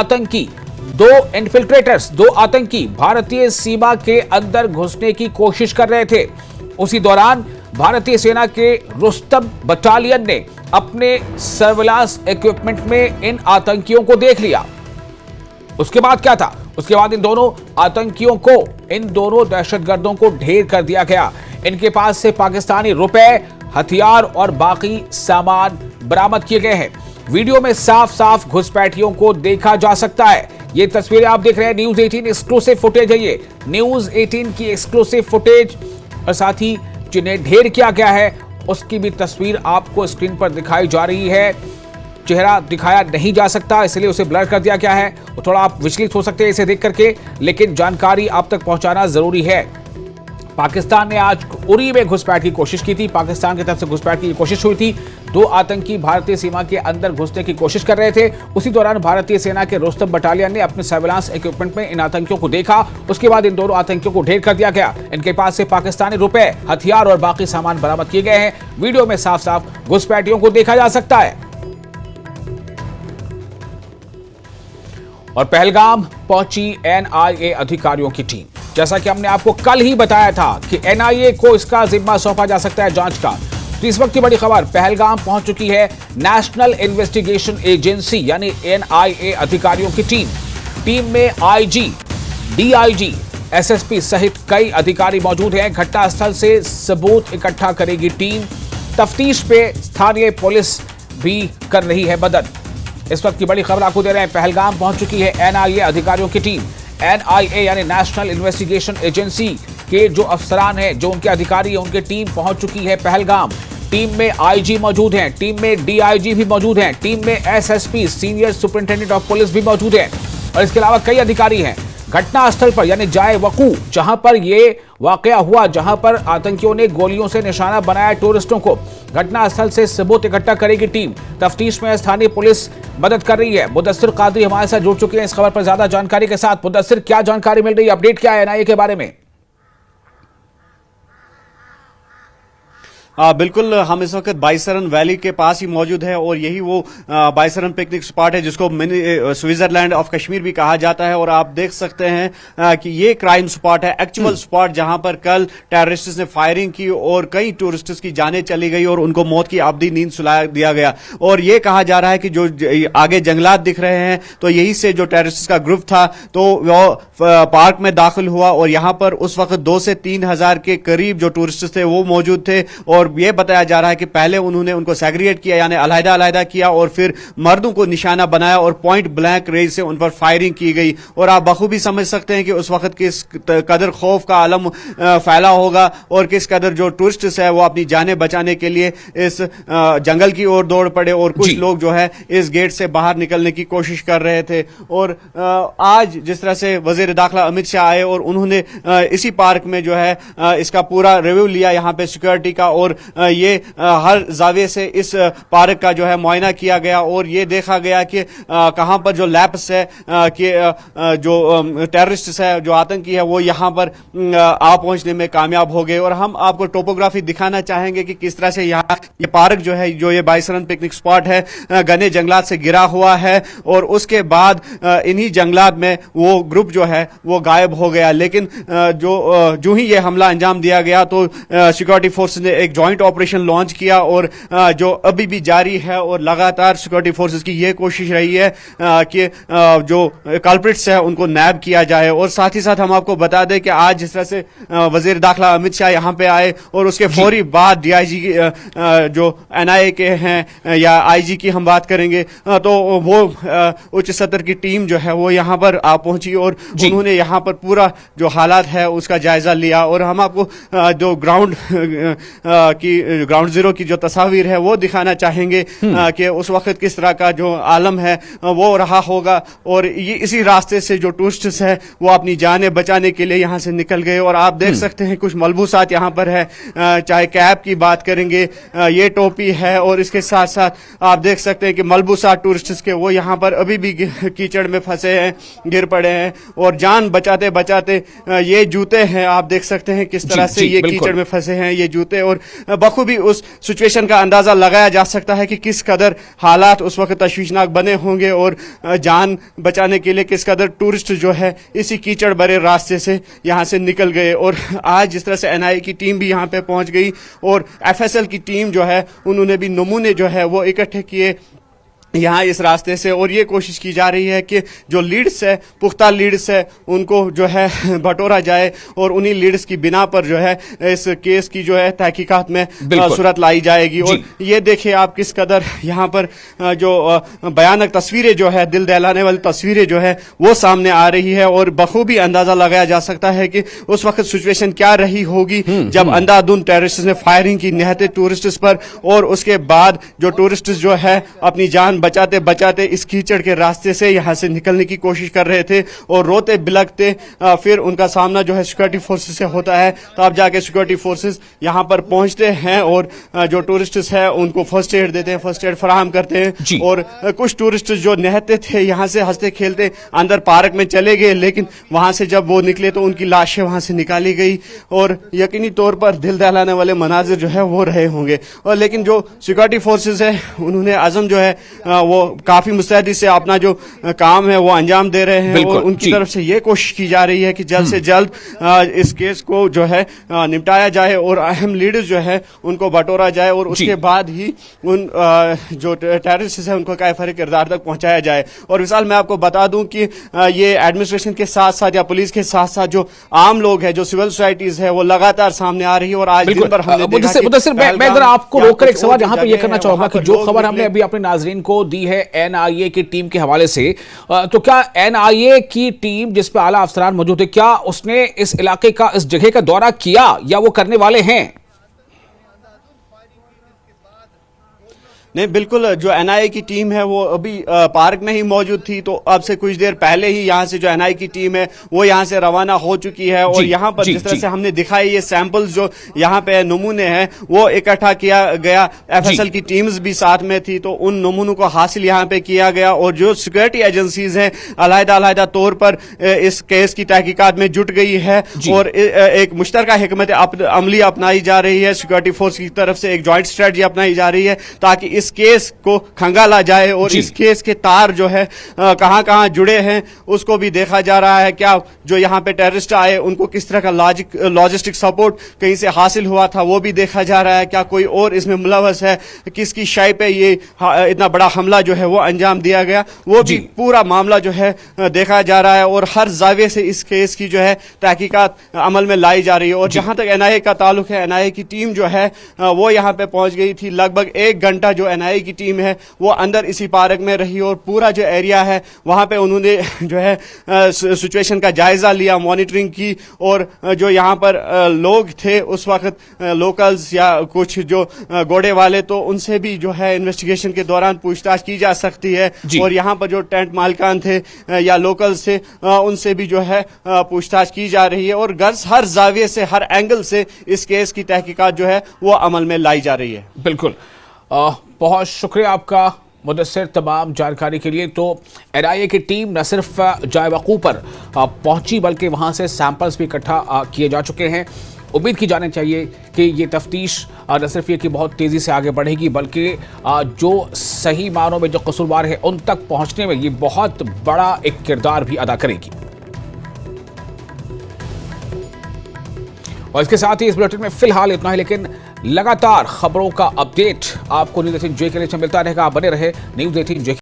आतंकी, दो आतंकी भारतीय सीमा के अंदर घुसने की कोशिश कर रहे थे। उसी दौरान भारतीय सेना के रुस्तम बटालियन ने अपने सर्विलांस इक्विपमेंट में इन आतंकियों को देख लिया। उसके बाद क्या था? उसके बाद इन दोनों आतंकियों को, इन दोनों दहशतगर्दों को ढेर कर दिया गया। इनके पास से पाकिस्तानी रुपए, हथियार और बाकी सामान बरामद किए गए हैं। वीडियो में साफ साफ घुसपैठियों को देखा जा सकता है। ये तस्वीरें आप देख रहे हैं, न्यूज 18 एक्सक्लूसिव फुटेज है। ये न्यूज 18 की एक्सक्लूसिव फुटेज, और साथ ही जिन्हें ढेर किया गया है उसकी भी तस्वीर आपको स्क्रीन पर दिखाई जा रही है। चेहरा दिखाया नहीं जा सकता, इसलिए उसे ब्लर कर दिया गया है। तो थोड़ा आप विचलित हो सकते हैं इसे देख करके, लेकिन जानकारी आप तक पहुंचाना जरूरी है। पाकिस्तान ने आज उरी में घुसपैठ की कोशिश की थी। पाकिस्तान की तरफ से घुसपैठ की कोशिश हुई थी। दो आतंकी भारतीय सीमा के अंदर घुसने की कोशिश कर रहे थे। उसी दौरान भारतीय सेना के रुस्तम बटालियन ने अपने सर्विलांस इक्विपमेंट में इन आतंकियों को देखा। उसके बाद इन दोनों आतंकियों को ढेर कर दिया गया। इनके पास से पाकिस्तानी रुपए, हथियार और बाकी सामान बरामद किए गए हैं। वीडियो में साफ साफ घुसपैठियों को देखा जा सकता है। और पहलगाम पहुंची एनआईए अधिकारियों की टीम। जैसा कि हमने आपको कल ही बताया था कि एनआईए को इसका जिम्मा सौंपा जा सकता है जांच का। तो इस वक्त की बड़ी खबर, पहलगाम पहुंच चुकी है नेशनल इन्वेस्टिगेशन एजेंसी यानी एनआईए अधिकारियों की टीम। टीम में आईजी, डीआईजी, एसएसपी सहित कई अधिकारी मौजूद हैं। घटनास्थल से सबूत इकट्ठा करेगी टीम। तफ्तीश पे स्थानीय पुलिस भी कर रही है मदद। इस वक्त की बड़ी खबर आपको दे रहे हैं, पहलगाम पहुंच चुकी है एनआईए अधिकारियों की टीम। एनआईए यानी नेशनल इन्वेस्टिगेशन एजेंसी के जो अफसरान हैं, जो उनके अधिकारी हैं, उनकी टीम पहुंच चुकी है पहलगाम। टीम में आईजी मौजूद हैं, टीम में डीआईजी भी मौजूद हैं, टीम में SSP senior superintendent of police भी मौजूद हैं, और इसके अलावा कई अधिकारी हैं। घटनास्थल पर यानी जाए वकू, जहां पर यह वाकया हुआ, जहां पर आतंकियों ने गोलियों से निशाना बनाया टूरिस्टों को, घटनास्थल से सबूत इकट्ठा करेगी टीम। तफ्तीश में स्थानीय पुलिस मदद कर रही है। मुदस्सिर कादरी हमारे साथ जुड़ चुके हैं इस खबर पर ज्यादा जानकारी के साथ। मुदस्सिर, क्या जानकारी मिल रही है, अपडेट क्या है एनआईए के बारे में? बिल्कुल, हम इस वक्त बाइसरन वैली के पास ही मौजूद है और यही वो बाइसरन पिकनिक स्पॉट है जिसको मिनी स्विट्जरलैंड ऑफ कश्मीर भी कहा जाता है। और आप देख सकते हैं कि ये क्राइम स्पॉट है, एक्चुअल स्पॉट जहां पर कल टेररिस्ट्स ने फायरिंग की और कई टूरिस्ट्स की जानें चली गई और उनको मौत की आबदी नींद सुला दिया गया। और ये कहा जा रहा है कि जो आगे जंगलात दिख रहे हैं, तो यही से जो टेररिस्ट का ग्रुप था तो वो पार्क में दाखिल हुआ और यहां पर उस वक्त 2 से 3 हजार के करीब जो टूरिस्ट थे वो मौजूद थे। और यह बताया जा रहा है कि पहले उन्होंने उनको सेग्रीगेट किया यानी अलग-अलग किया और फिर मर्दों को निशाना बनाया और पॉइंट ब्लैंक रेंज से उन पर फायरिंग की गई। और आप बखूबी समझ सकते हैं कि उस वक्त किस कदर खौफ का आलम फैला होगा और किस कदर जो टूरिस्ट है वो अपनी जानें बचाने के लिए इस जंगल की ओर दौड़ पड़े और कुछ लोग जो है इस गेट से बाहर निकलने की कोशिश कर रहे थे। और आज जिस तरह से वजीर दाखिला अमित शाह आए और उन्होंने इसी पार्क में जो है इसका पूरा रिव्यू लिया यहाँ पे सिक्योरिटी का, और ये हर जाविये से इस पार्क का जो है मुआयना किया गया और ये देखा गया कि कहां पर जो लैप्स है कि जो टेररिस्ट है, जो आतंकी है, वो यहां पर आ पहुंचने में कामयाब हो गए। और हम आपको टोपोग्राफी दिखाना चाहेंगे कि किस तरह से यहाँ ये पार्क जो है, जो ये बाइसरन पिकनिक स्पॉट है, घने जंगलात से घिरा हुआ है और उसके बाद इन्हीं जंगलात में वो ग्रुप जो है वो गायब हो गया। लेकिन जो ही ये हमला अंजाम दिया गया तो सिक्योरिटी फोर्सेस ने एक जॉइंट ऑपरेशन लॉन्च किया और जो अभी भी जारी है और लगातार सिक्योरिटी फोर्सेस की यह कोशिश रही है कि जो कल्प्रिट्स है उनको नैब किया जाए। और साथ ही साथ हम आपको बता दें कि आज जिस तरह से वजीर दाखिला अमित शाह यहां पे आए और उसके फौरी बाद डीआईजी जो एनआईए के हैं या आईजी की हम बात करेंगे तो वो उच्च सतर की टीम जो है वो यहां पर आ पहुंची और उन्होंने यहां पर पूरा जो हालात है उसका जायजा लिया। और हम आपको जो ग्राउंड जीरो की जो तस्वीर है वो दिखाना चाहेंगे कि उस वक्त किस तरह का जो आलम है वो रहा होगा। और ये इसी रास्ते से जो टूरिस्ट्स है वो अपनी जानें बचाने के लिए यहाँ से निकल गए। और आप देख सकते हैं कुछ मलबूसात यहाँ पर है, चाहे कैप की बात करेंगे, ये टोपी है और इसके साथ साथ आप देख सकते हैं कि मलबूसात टूरिस्ट्स के वो यहाँ पर अभी भी कीचड़ में फंसे हैं, गिर पड़े हैं। और जान बचाते बचाते ये जूते हैं, आप देख सकते हैं किस तरह से ये कीचड़ में फंसे हैं ये जूते। और बखूबी उस सिचुएशन का अंदाजा लगाया जा सकता है कि किस कदर हालात उस वक्त तशवीशनाक बने होंगे और जान बचाने के लिए किस कदर टूरिस्ट जो है इसी कीचड़ भरे रास्ते से यहाँ से निकल गए। और आज जिस तरह से एनआईए की टीम भी यहाँ पे पहुंच गई और एफएसएल की टीम जो है उन्होंने भी नमूने जो है वो इकट्ठे किए यहाँ इस रास्ते से, और ये कोशिश की जा रही है कि जो लीड्स है, पुख्ता लीड्स है, उनको जो है बटोरा जाए और उन्हीं लीड्स की बिना पर जो है इस केस की जो है तहकीकात में सूरत लाई जाएगी। और ये देखिए आप किस कदर यहाँ पर जो भयानक तस्वीरें जो है, दिल दहलाने वाली तस्वीरें जो है वो सामने आ रही है और बखूबी अंदाजा लगाया जा सकता है कि उस वक्त सिचुएशन क्या रही होगी जब अंधाधुंध टेररिस्ट ने फायरिंग की निहत्ते टूरिस्ट्स पर, और उसके बाद जो टूरिस्ट जो है अपनी जान बचाते बचाते इस कीचड़ के रास्ते से यहां से निकलने की कोशिश कर रहे थे और रोते बिलखते फिर उनका सामना जो है सिक्योरिटी फोर्सेस से होता है। तब जाके सिक्योरिटी फोर्सेस यहां पर पहुंचते हैं और जो टूरिस्ट्स है उनको फर्स्ट एड देते हैं, फर्स्ट एड फराहम करते हैं। और कुछ टूरिस्ट जो निहत्ते थे यहां से हंसते खेलते अंदर पार्क में चले गए, लेकिन वहां से जब वो निकले तो उनकी लाशें वहां से निकाली गई और यकीनी तौर पर दिल दहलाने वाले मनाजिर जो है वो रहे होंगे। और लेकिन जो सिक्योरिटी फोर्सेस है उन्होंने आजम जो है वो काफी मुस्तैदी से अपना जो काम है वो अंजाम दे रहे हैं और उनकी तरफ से ये कोशिश की जा रही है कि जल्द से जल्द इस केस को जो है निपटाया जाए और अहम लीडर्स जो है उनको बटोरा जाए और उसके बाद ही उन जो टेररिस्ट है उनको कायफरे किरदार तक पहुंचाया जाए। और विशाल मैं आपको बता दूं कि ये एडमिनिस्ट्रेशन के साथ साथ या पुलिस के साथ साथ जो आम लोग है, जो सिविल सोसाइटीज है, वो लगातार सामने आ रही है। और आज दिन भर हमने मैं जरा आपको रोककर एक सवाल यहाँ पे ये करना चाहूंगा कि जो खबर हमने अभी अपने नाजरीन को दी है एनआईए की टीम के हवाले से, तो क्या एनआईए की टीम जिस पे आला अफसरान मौजूद है, क्या उसने इस इलाके का, इस जगह का दौरा किया या वो करने वाले हैं? नहीं, बिल्कुल जो एनआईए की टीम है वो अभी पार्क में ही मौजूद थी, तो अब से कुछ देर पहले ही यहाँ से जो एनआईए की टीम है वो यहाँ से रवाना हो चुकी है। और यहाँ पर जिस तरह से हमने दिखाई ये सैंपल्स जो यहाँ पे नमूने हैं वो इकट्ठा किया गया, एफएसएल की टीम्स भी साथ में थी, तो उन नमूनों को हासिल यहाँ पे किया गया। और जो सिक्योरिटी एजेंसीज हैं अलग-अलग तौर पर इस केस की तहकीकात में जुट गई है और एक मुश्तरका हिकमत अमली अपनाई जा रही है, सिक्योरिटी फोर्स की तरफ से एक ज्वाइंट स्ट्रेटजी अपनाई जा रही है ताकि इस केस को खंगाला जाए और इस केस के तार जो है कहां-कहां जुड़े हैं उसको भी देखा जा रहा है। क्या जो यहां पे टेररिस्ट आए उनको किस तरह का लॉजिस्टिक सपोर्ट कहीं से हासिल हुआ था वो भी देखा जा रहा है। क्या कोई और इसमें मुलव्वस है, किसकी शाय पे ये इतना बड़ा हमला जो है वो अंजाम दिया गया, वो भी पूरा मामला जो है देखा जा रहा है। और हर जाविये से इस केस की जो है तहकीकात अमल में लाई जा रही है। और जहां तक एनआईए का ताल्लुक है, एनआईए की टीम जो है वो यहां पे पहुंच गई थी। लगभग 1 घंटा जो एनआईए की टीम है वो अंदर इसी पार्क में रही और पूरा जो एरिया है वहां पे उन्होंने जो है सिचुएशन का जायजा लिया, मॉनिटरिंग की। और जो यहां पर लोग थे उस वक्त, लोकल्स या कुछ जो घोड़े वाले, तो उनसे भी जो है इन्वेस्टिगेशन के दौरान पूछताछ की जा सकती है। और यहां पर जो टेंट मालिकान थे या लोकल्स थे उनसे भी जो है पूछताछ की जा रही है। और हर जाविये से, हर एंगल से इस केस की तहकीकात जो है वो अमल में लाई जा रही है। बिल्कुल, बहुत शुक्रिया आपका मुदस्सिर तमाम जानकारी के लिए। तो एनआईए की टीम न सिर्फ जाए वक़ू पर पहुंची बल्कि वहां से सैंपल्स भी इकट्ठा किए जा चुके हैं। उम्मीद की जानी चाहिए कि ये तफ्तीश न सिर्फ ये कि बहुत तेज़ी से आगे बढ़ेगी बल्कि जो सही मानों में जो कसूरवार है उन तक पहुंचने में ये बहुत बड़ा एक किरदार भी अदा करेगी। और इसके साथ ही इस बुलेटिन में फिलहाल इतना ही, लेकिन लगातार खबरों का अपडेट आपको न्यूज़ 18 जे के लिए मिलता रहेगा। आप बने रहे न्यूज़ 18 जे।